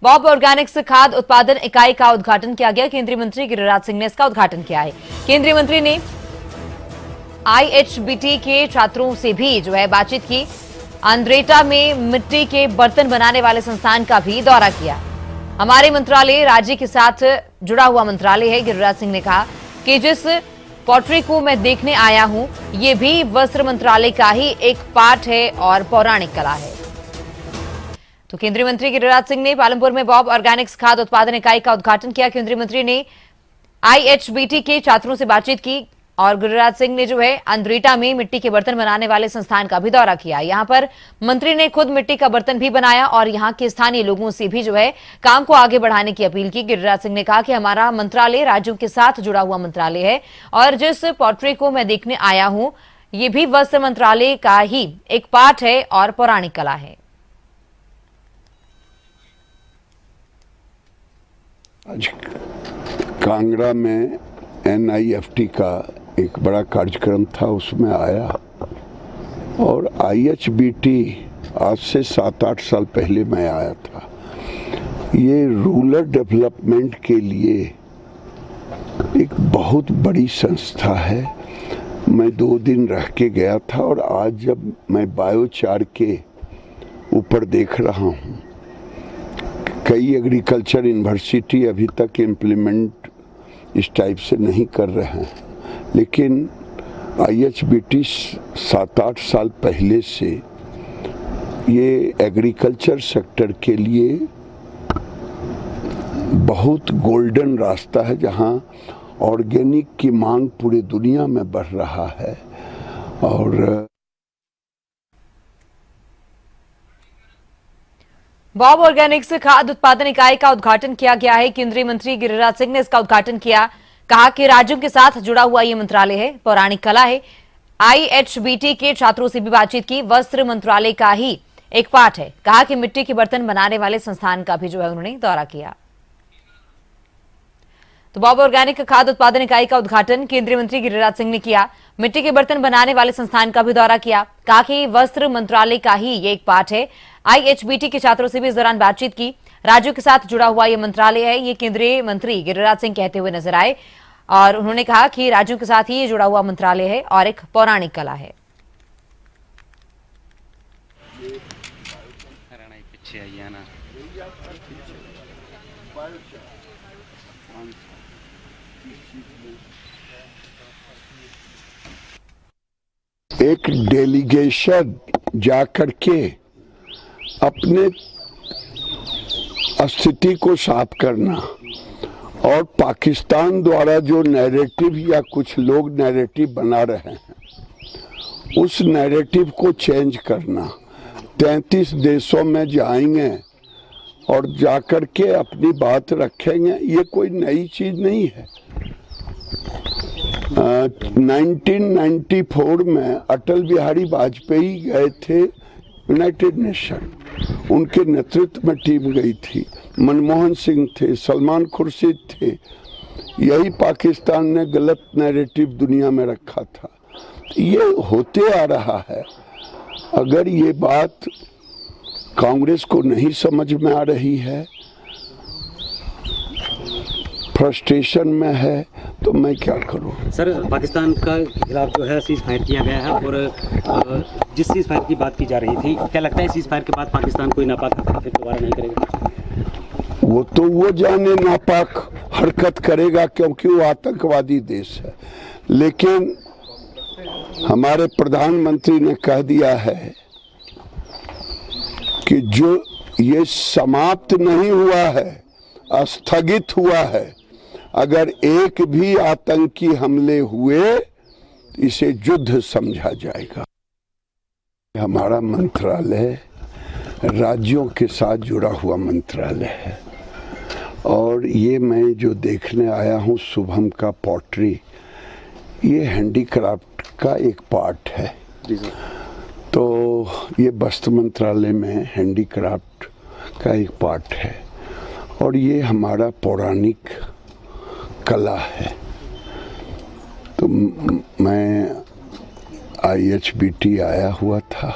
Bob Organics खाद्य उत्पादन इकाई का उद्घाटन किया गया। केंद्रीय मंत्री गिरिराज सिंह ने इसका उद्घाटन किया है। केंद्रीय मंत्री ने IHBT के छात्रों से भी बातचीत की। अंद्रेटा में मिट्टी के बर्तन बनाने वाले संस्थान का भी दौरा किया। हमारे मंत्रालय राज्य के साथ जुड़ा हुआ मंत्रालय है। गिरिराज सिंह ने कहा कि जिस पॉटरी को मैं देखने आया हूं, ये भी वस्त्र मंत्रालय का ही एक पार्ट है और पौराणिक कला है। तो केंद्रीय मंत्री गिरिराज सिंह ने पालमपुर में बॉब ऑर्गेनिक्स खाद्य उत्पादन इकाई का उद्घाटन किया। केंद्रीय मंत्री ने IHBT के छात्रों से बातचीत की और गिरिराज सिंह ने अंद्रेटा में मिट्टी के बर्तन बनाने वाले संस्थान का भी दौरा किया। यहां पर मंत्री ने खुद मिट्टी का बर्तन भी बनाया और यहां के स्थानीय लोगों से भी काम को आगे बढ़ाने की अपील की। गिरिराज सिंह ने कहा कि हमारा मंत्रालय राज्यों के साथ जुड़ा हुआ मंत्रालय है और जिस पॉटरी को मैं देखने आया हूं, ये भी वस्त्र मंत्रालय का ही एक पार्ट है और पौराणिक कला है। आज कांगड़ा में NIFT का एक बड़ा कार्यक्रम था, उसमें आया और IHBT आज से 7-8 साल पहले मैं आया था। ये रूरल डेवलपमेंट के लिए एक बहुत बड़ी संस्था है। मैं 2 दिन रह के गया था और आज जब मैं बायोचार के ऊपर देख रहा हूँ, कई एग्रीकल्चर यूनिवर्सिटी अभी तक इम्प्लीमेंट इस टाइप से नहीं कर रहे हैं, लेकिन IHBT 7-8 साल पहले से ये एग्रीकल्चर सेक्टर के लिए बहुत गोल्डन रास्ता है, जहां ऑर्गेनिक की मांग पूरी दुनिया में बढ़ रहा है। और बॉब ऑर्गेनिक्स खाद्य उत्पादन इकाई का उद्घाटन किया गया है। केंद्रीय मंत्री गिरिराज सिंह ने इसका उद्घाटन किया। कहा कि राज्यों के साथ जुड़ा हुआ ये मंत्रालय है, पौराणिक कला है। IHBT के छात्रों से भी बातचीत की। वस्त्र मंत्रालय का ही एक पार्ट है। कहा कि मिट्टी के बर्तन बनाने वाले संस्थान का भी उन्होंने दौरा किया। तो बॉब ऑर्गेनिक खाद्य उत्पादन इकाई का उद्घाटन केंद्रीय मंत्री गिरिराज सिंह ने किया। मिट्टी के बर्तन बनाने वाले संस्थान का भी दौरा किया। कहा कि वस्त्र मंत्रालय का ही ये एक पार्ट है। IHBT के छात्रों से भी इस दौरान बातचीत की। राज्यों के साथ जुड़ा हुआ ये मंत्रालय है, ये केंद्रीय मंत्री गिरिराज सिंह कहते हुए नजर आए और उन्होंने कहा कि राज्यों के साथ ही ये जुड़ा हुआ मंत्रालय है और एक पौराणिक कला है। एक डेलीगेशन जाकर के अपने स्थिति को साफ करना और पाकिस्तान द्वारा जो नैरेटिव या कुछ लोग नैरेटिव बना रहे हैं, उस नैरेटिव को चेंज करना। 33 देशों में जाएंगे और जाकर के अपनी बात रखेंगे। ये कोई नई चीज नहीं है। 1994 में अटल बिहारी वाजपेयी गए थे यूनाइटेड नेशन, उनके नेतृत्व में टीम गई थी। मनमोहन सिंह थे, सलमान खुर्शीद थे। यही पाकिस्तान ने गलत नैरेटिव दुनिया में रखा था। ये होते आ रहा है। अगर ये बात कांग्रेस को नहीं समझ में आ रही है, फ्रस्ट्रेशन में है, तो मैं क्या करूं? सर, पाकिस्तान का खिलाफ सीज फायर किया गया है और जिस सीज फायर की बात की जा रही थी, क्या लगता है सीज फायर के बाद पाकिस्तान कोई नापाक हरकत फिर दोबारा नहीं करेगा? वो जाने नापाक हरकत करेगा, क्योंकि वो आतंकवादी देश है। लेकिन हमारे प्रधानमंत्री ने कह दिया है कि जो ये समाप्त नहीं हुआ है, स्थगित हुआ है। अगर एक भी आतंकी हमले हुए, इसे युद्ध समझा जाएगा। हमारा मंत्रालय राज्यों के साथ जुड़ा हुआ मंत्रालय है और ये मैं जो देखने आया हूँ शुभम का पॉटरी, ये हैंडीक्राफ्ट का एक पार्ट है। तो ये वस्त्र मंत्रालय में हैंडीक्राफ्ट का एक पार्ट है और ये हमारा पौराणिक कला है। तो मैं IHBT आया हुआ था,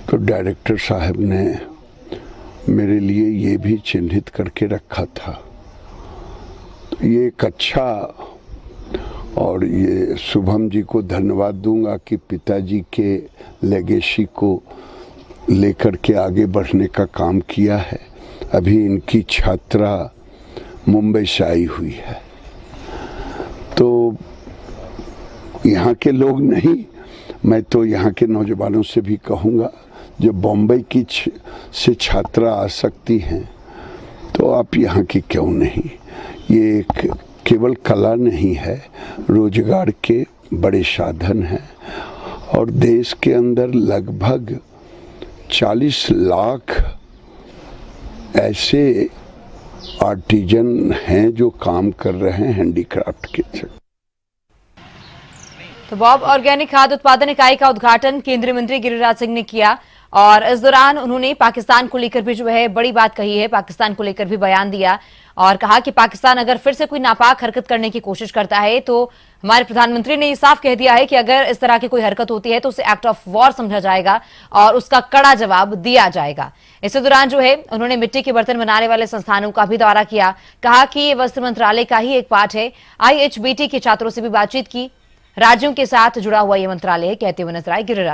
तो डायरेक्टर साहब ने मेरे लिए ये भी चिन्हित करके रखा था। तो ये एक अच्छा, और ये शुभम जी को धन्यवाद दूंगा कि पिताजी के लेगेसी को लेकर के आगे बढ़ने का काम किया है। अभी इनकी छात्रा मुंबई से आई हुई है, तो यहाँ के लोग नहीं, मैं तो यहाँ के नौजवानों से भी कहूँगा, जो बॉम्बे की से छात्रा आ सकती हैं तो आप यहाँ की क्यों नहीं। ये एक केवल कला नहीं है, रोजगार के बड़े साधन हैं, और देश के अंदर लगभग 40 लाख ऐसे आर्टिजन हैं जो काम कर रहे हैं हैंडीक्राफ्ट के। तो बॉब ऑर्गेनिक खाद्य उत्पादन इकाई का उद्घाटन केंद्रीय मंत्री गिरिराज सिंह ने किया, और इस दौरान उन्होंने पाकिस्तान को लेकर भी जो है बड़ी बात कही है, पाकिस्तान को लेकर भी बयान दिया और कहा कि पाकिस्तान अगर फिर से कोई नापाक हरकत करने की कोशिश करता है तो हमारे प्रधानमंत्री ने ये साफ कह दिया है कि अगर इस तरह की कोई हरकत होती है तो उसे एक्ट ऑफ वॉर समझा जाएगा और उसका कड़ा जवाब दिया जाएगा। इसी दौरान जो है उन्होंने मिट्टी के बर्तन बनाने वाले संस्थानों का भी दौरा किया, कहा कि ये वस्त्र मंत्रालय का ही एक पार्ट है। IHBT के छात्रों से भी बातचीत की, राज्यों के साथ जुड़ा हुआ ये मंत्रालय है, कहते हुए नजर आए गिरिराज।